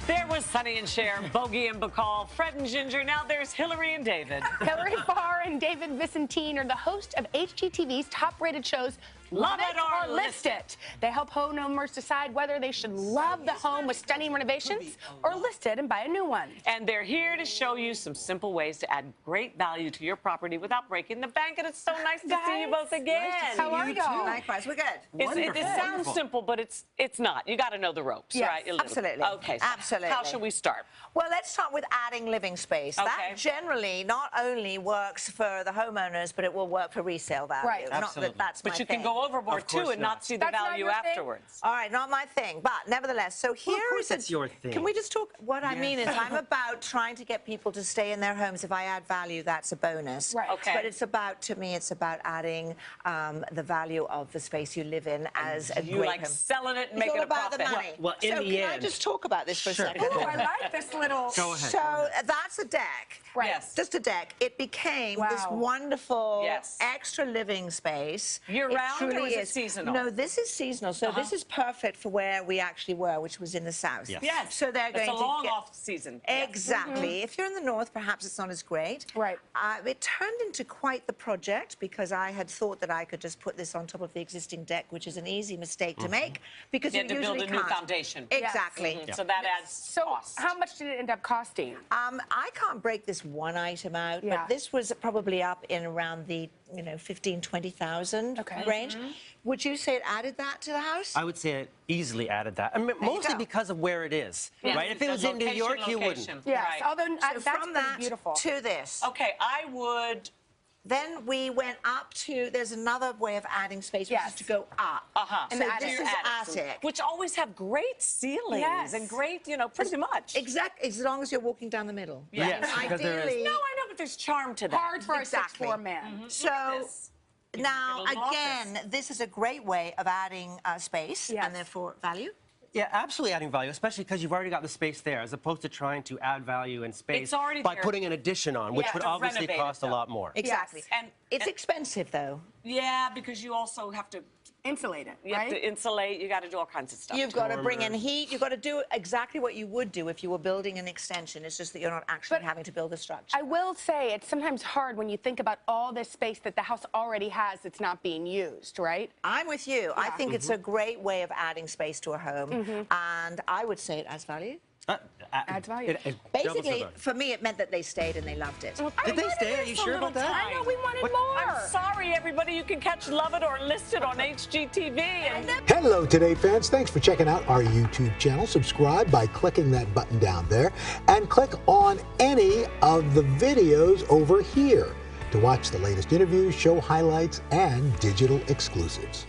There was Sonny and Cher, Bogey and Bacall, Fred and Ginger. Now there's Hilary and David. Hilary, Farr, and David Visentin are the host of HGTV's top-rated shows, Love It or List It. They help homeowners decide whether they should love the home with stunning renovations or list it and buy a new one. And they're here to show you some simple ways to add great value to your property without breaking the bank. And it's so nice to see you both again. How are y'all? Likewise, we're good. It sounds simple, but it's not. You got to know the ropes, Yes, right? absolutely. Okay, so Absolutely. how should we start? Well, let's start with adding living space. Okay. That generally not only works for the homeowners, but it will work for resale value. Right. Not Absolutely. that that's But my you thing. can go overboard, too, and not see the That's not value your thing? afterwards. All right, not my thing, but nevertheless, so here course is it's your thing. Can we just talk? What I mean is, I'm about trying to get people to stay in their homes. If I add value, that's a bonus. Right. Okay. But it's about, to me, it's about adding the value of the space you live in as a You great like home. selling it and It's making all a about profit. the money. Well, in so the can I end- just talk about this for a Sure. second? Ooh, I like this little... Go ahead. So that's a deck. Right. Yes. Just a deck. It became this Wow. wonderful Yes. extra living space. Year-round, or truly is it seasonal? No, this is seasonal. So this is perfect for where we actually were, which was in the south. Yes. Yes. So they're going it's a to long get... off season. Exactly. If you're in the north, perhaps it's not as great. Right. It turned into quite the project because I had thought that I could just put this on top of the existing deck, which is an easy mistake to make because You had to build usually a new can't. foundation. Exactly. So that adds So cost. how much did it end up costing? I can't break this one item out, Yeah. but this was probably up in around the 15,000, 20,000 Okay. range. Would you say it added that to the house? I would say it easily added that. I mean, mostly go. because of where it is, Yes, right? If it the was in New location, York, you wouldn't. location. Yes, Right. although So that's from pretty that beautiful. to this. Okay, I would... Then we went up to, there's another way of adding space, which Yes. is to go up. In So the attic. this is attic. Which always have great ceilings Yes. and great, pretty much. Exactly, as long as you're walking down the middle. Yes, because there is- Ideally, No, I know, but there's charm to that. Hard for Exactly. a 6'4" man. so this. now, You can get a little again, this is a great way of adding space Yes. and therefore value. Yeah, absolutely adding value, especially because you've already got the space there, as opposed to trying to add value and space It's already by there. putting an addition on, which have would to obviously renovate it, cost a though. lot more. Exactly. And- It's expensive, though. Yeah, because you also have to... Insulate it, You have right? to insulate. You got to do all kinds of stuff. You've got to bring in heat. You've got to do exactly what you would do if you were building an extension. It's just that you're not actually having to build a structure. I will say it's sometimes hard when you think about all this space that the house already has that's not being used, right? I'm with you. I think it's a great way of adding space to a home, and I would say it adds value. Adds value. It doubles the Basically, value. for me, it meant that they stayed and they loved it. Did they stay? Are you sure about that? I know, we wanted more. I'm sorry, everybody. You can catch Love It or List It on HGTV. And Hello, Today fans. Thanks for checking out our YouTube channel. Subscribe by clicking that button down there and click on any of the videos over here to watch the latest interviews, show highlights, and digital exclusives.